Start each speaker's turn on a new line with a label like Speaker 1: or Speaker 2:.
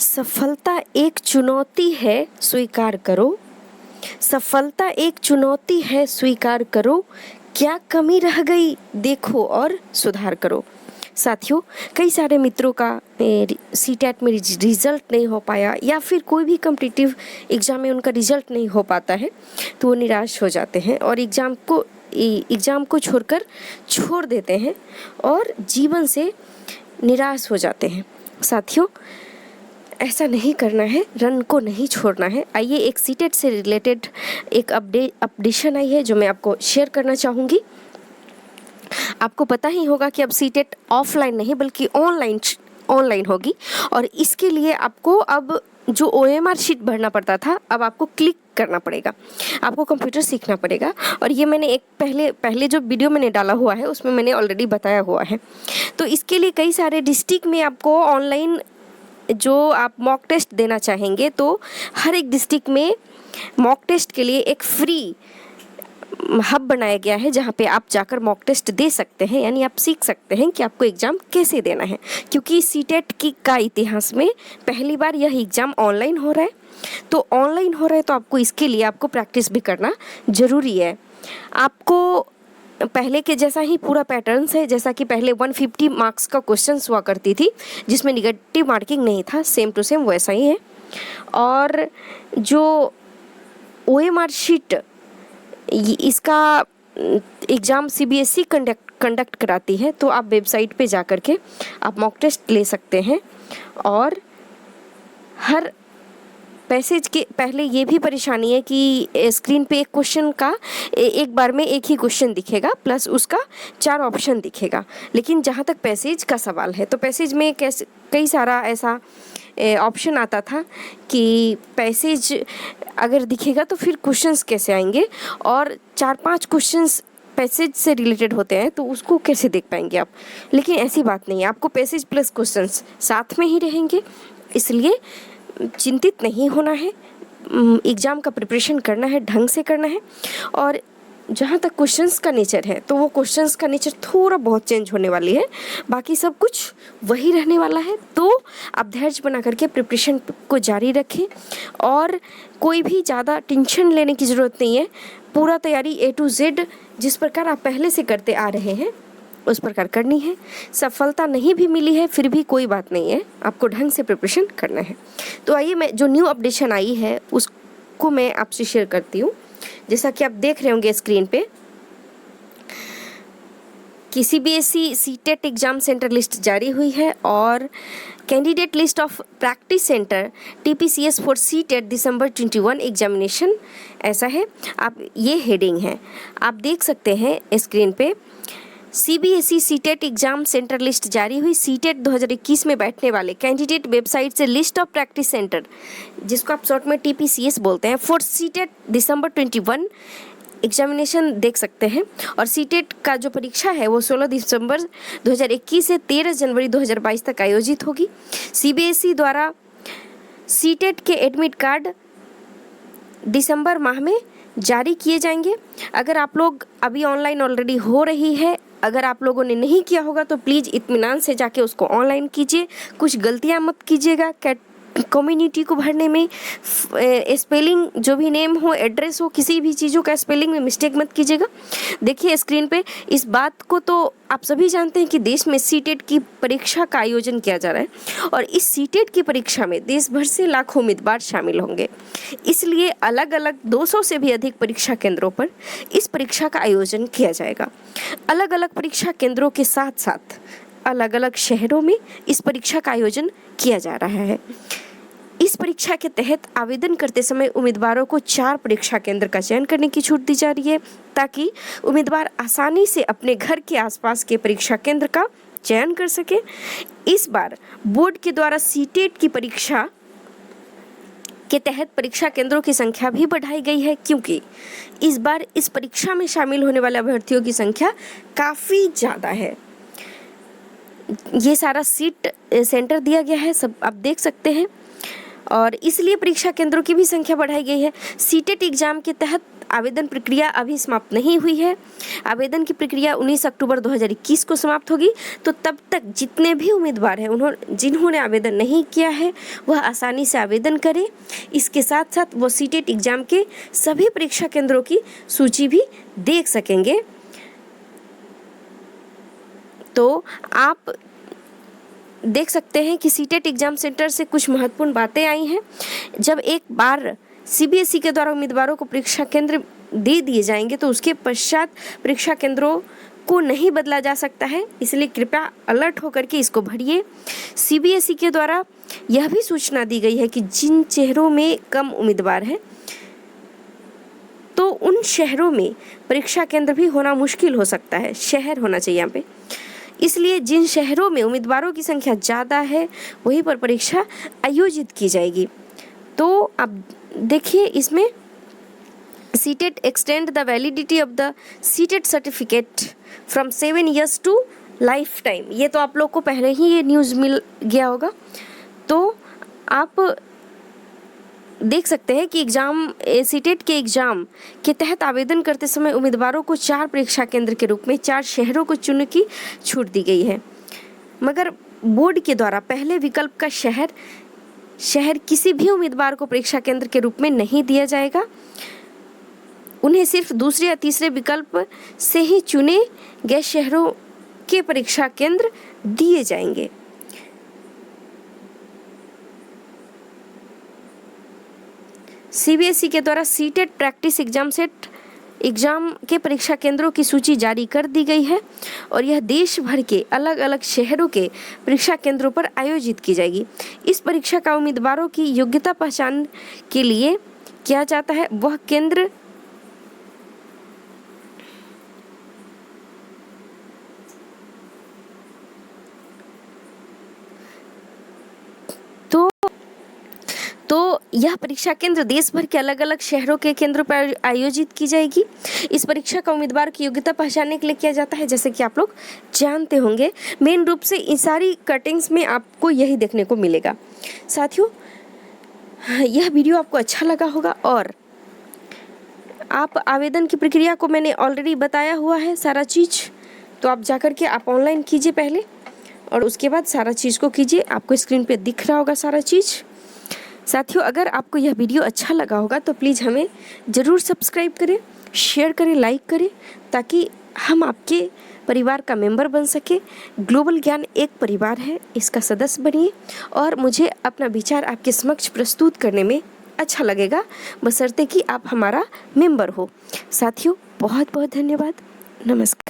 Speaker 1: सफलता एक चुनौती है, स्वीकार करो। सफलता एक चुनौती है, स्वीकार करो। क्या कमी रह गई देखो और सुधार करो। साथियों, कई सारे मित्रों का सीटेट में रिजल्ट नहीं हो पाया या फिर कोई भी कॉम्पिटिटिव एग्ज़ाम में उनका रिजल्ट नहीं हो पाता है तो वो निराश हो जाते हैं और एग्ज़ाम को छोड़ देते हैं और जीवन से निराश हो जाते हैं। साथियों, ऐसा नहीं करना है, रन को नहीं छोड़ना है। आइए एक सीटेट से रिलेटेड एक अपडेशन आई है जो मैं आपको शेयर करना चाहूँगी। आपको पता ही होगा कि अब सीटेट ऑफलाइन नहीं बल्कि ऑनलाइन होगी और इसके लिए आपको अब जो OMR शीट भरना पड़ता था अब आपको क्लिक करना पड़ेगा, आपको कंप्यूटर सीखना पड़ेगा। और ये मैंने एक पहले जो वीडियो मैंने डाला हुआ है उसमें मैंने ऑलरेडी बताया हुआ है। तो इसके लिए कई सारे डिस्ट्रिक्ट में आपको ऑनलाइन जो आप मॉक टेस्ट देना चाहेंगे तो हर एक डिस्ट्रिक्ट में मॉक टेस्ट के लिए एक फ्री हब बनाया गया है जहाँ पे आप जाकर मॉक टेस्ट दे सकते हैं, यानी आप सीख सकते हैं कि आपको एग्ज़ाम कैसे देना है। क्योंकि सीटेट का इतिहास में पहली बार यह एग्ज़ाम ऑनलाइन हो रहा है, तो ऑनलाइन हो रहा है तो आपको इसके लिए आपको प्रैक्टिस भी करना ज़रूरी है। आपको पहले के जैसा ही पूरा पैटर्न्स है, जैसा कि पहले 150 मार्क्स का क्वेश्चंस हुआ करती थी जिसमें निगेटिव मार्किंग नहीं था, सेम टू सेम वैसा ही है। और जो OMR शीट इसका एग्ज़ाम CBSE कंडक्ट कराती है, तो आप वेबसाइट पे जा कर के आप मॉक टेस्ट ले सकते हैं। और हर पैसेज के पहले ये भी परेशानी है कि स्क्रीन पे एक क्वेश्चन का एक बार में एक ही क्वेश्चन दिखेगा प्लस उसका 4 ऑप्शन दिखेगा। लेकिन जहाँ तक पैसेज का सवाल है तो पैसेज में कई सारा ऐसा ऑप्शन आता था कि पैसेज अगर दिखेगा तो फिर क्वेश्चंस कैसे आएंगे, और 4-5 क्वेश्चंस पैसेज से रिलेटेड होते हैं तो उसको कैसे देख पाएंगे आप। लेकिन ऐसी बात नहीं है, आपको पैसेज प्लस क्वेश्चंस साथ में ही रहेंगे, इसलिए चिंतित नहीं होना है। एग्ज़ाम का प्रिपरेशन करना है, ढंग से करना है। और जहाँ तक क्वेश्चंस का नेचर है तो वो क्वेश्चंस का नेचर थोड़ा बहुत चेंज होने वाली है, बाकी सब कुछ वही रहने वाला है। तो आप धैर्य बना करके प्रिपरेशन को जारी रखें और कोई भी ज़्यादा टेंशन लेने की ज़रूरत नहीं है। पूरा तैयारी A to Z जिस प्रकार आप पहले से करते आ रहे हैं उस प्रकार करनी है। सफलता नहीं भी मिली है फिर भी कोई बात नहीं है, आपको ढंग से प्रिपरेशन करना है। तो आइए मैं जो न्यू अपडेशन आई है उसको मैं आपसे शेयर करती हूँ। जैसा कि आप देख रहे होंगे स्क्रीन पे कि CBSE CTET exam centre list जारी हुई है और candidate list of practice centre TPCS for CTET December 21 examination, ऐसा है। आप ये हेडिंग है, आप देख सकते हैं स्क्रीन पे। CBSE CTET exam centre list जारी हुई। सीटेट 2021 में बैठने वाले कैंडिडेट वेबसाइट से लिस्ट ऑफ प्रैक्टिस सेंटर, जिसको आप शॉर्ट में TPCS बोलते हैं, फॉर सीटेट दिसंबर 21 एग्जामिनेशन देख सकते हैं। और सीटेट का जो परीक्षा है वो 16 दिसंबर 2021 से 13 जनवरी 2022 तक आयोजित होगी। CBSE द्वारा सीटेट के एडमिट कार्ड दिसंबर माह में जारी किए जाएंगे। अगर आप लोग अभी ऑनलाइन ऑलरेडी हो रही है, अगर आप लोगों ने नहीं किया होगा तो प्लीज़ इत्मीनान से जाके उसको ऑनलाइन कीजिए। कुछ गलतियां मत कीजिएगा कम्युनिटी को भरने में, स्पेलिंग जो भी नेम हो, एड्रेस हो, किसी भी चीज़ों का स्पेलिंग में मिस्टेक मत कीजिएगा। देखिए स्क्रीन पे, इस बात को तो आप सभी जानते हैं कि देश में सीटेट की परीक्षा का आयोजन किया जा रहा है और इस सीटेट की परीक्षा में देश भर से लाखों उम्मीदवार शामिल होंगे। इसलिए अलग अलग 200 से भी अधिक परीक्षा केंद्रों पर इस परीक्षा का आयोजन किया जाएगा। अलग अलग परीक्षा केंद्रों के साथ साथ अलग अलग शहरों में इस परीक्षा का आयोजन किया जा रहा है। इस परीक्षा के तहत आवेदन करते समय उम्मीदवारों को 4 परीक्षा केंद्र का चयन करने की छूट दी जा रही है ताकि उम्मीदवार आसानी से अपने घर के आसपास के परीक्षा केंद्र का चयन कर सके। इस बार बोर्ड के द्वारा सीटेट की परीक्षा के तहत परीक्षा केंद्रों की संख्या भी बढ़ाई गई है, क्योंकि इस बार इस परीक्षा में शामिल होने वाले अभ्यर्थियों की संख्या काफ़ी ज़्यादा है। ये सारा सीट सेंटर दिया गया है, सब आप देख सकते हैं। और इसलिए परीक्षा केंद्रों की भी संख्या बढ़ाई गई है। सीटेट एग्जाम के तहत आवेदन प्रक्रिया अभी समाप्त नहीं हुई है। आवेदन की प्रक्रिया 19 अक्टूबर 2021 को समाप्त होगी। तो तब तक जितने भी उम्मीदवार हैं जिन्होंने आवेदन नहीं किया है वह आसानी से आवेदन करें। इसके साथ साथ वो सीटेट एग्जाम के सभी परीक्षा केंद्रों की सूची भी देख सकेंगे। तो आप देख सकते हैं कि सीटेट एग्जाम सेंटर से कुछ महत्वपूर्ण बातें आई हैं। जब एक बार सीबीएसई के द्वारा उम्मीदवारों को परीक्षा केंद्र दे दिए जाएंगे तो उसके पश्चात परीक्षा केंद्रों को नहीं बदला जा सकता है, इसलिए कृपया अलर्ट होकर के इसको भरिए। सीबीएसई के द्वारा यह भी सूचना दी गई है कि जिन शहरों में कम उम्मीदवार हैं तो उन शहरों में परीक्षा केंद्र भी होना मुश्किल हो सकता है। शहर होना चाहिए यहाँ पे। इसलिए जिन शहरों में उम्मीदवारों की संख्या ज़्यादा है वहीं पर परीक्षा आयोजित की जाएगी। तो अब देखिए इसमें CTET extend the validity of the CTET certificate from 7 years to life time. ये तो आप लोग को पहले ही ये न्यूज़ मिल गया होगा। तो आप देख सकते हैं कि सीटेट के एग्ज़ाम के तहत आवेदन करते समय उम्मीदवारों को 4 परीक्षा केंद्र के रूप में 4 शहरों को चुनने की छूट दी गई है, मगर बोर्ड के द्वारा पहले विकल्प का शहर किसी भी उम्मीदवार को परीक्षा केंद्र के रूप में नहीं दिया जाएगा। उन्हें सिर्फ दूसरे या तीसरे विकल्प से ही चुने गए शहरों के परीक्षा केंद्र दिए जाएंगे। सीबीएसई के द्वारा सीटेट प्रैक्टिस एग्जाम के परीक्षा केंद्रों की सूची जारी कर दी गई है और यह देश भर के अलग अलग शहरों के परीक्षा केंद्रों पर आयोजित की जाएगी। इस परीक्षा का उम्मीदवारों की योग्यता पहचान के लिए किया जाता है। वह केंद्र तो यह परीक्षा केंद्र देश भर के अलग अलग शहरों के केंद्रों पर आयोजित की जाएगी। इस परीक्षा का उम्मीदवार की योग्यता पहचानने के लिए किया जाता है, जैसे कि आप लोग जानते होंगे। मेन रूप से इन सारी कटिंग्स में आपको यही देखने को मिलेगा। साथियों, यह वीडियो आपको अच्छा लगा होगा और आप आवेदन की प्रक्रिया को मैंने ऑलरेडी बताया हुआ है सारा चीज़। तो आप जाकर के आप ऑनलाइन कीजिए पहले और उसके बाद सारा चीज़ को कीजिए। आपको स्क्रीन पे दिख रहा होगा सारा चीज़। साथियों, अगर आपको यह वीडियो अच्छा लगा होगा तो प्लीज़ हमें ज़रूर सब्सक्राइब करें, शेयर करें, लाइक करें, ताकि हम आपके परिवार का मेंबर बन सके। ग्लोबल ज्ञान एक परिवार है, इसका सदस्य बनिए और मुझे अपना विचार आपके समक्ष प्रस्तुत करने में अच्छा लगेगा, बशर्ते कि आप हमारा मेंबर हो। साथियों, बहुत बहुत धन्यवाद। नमस्कार।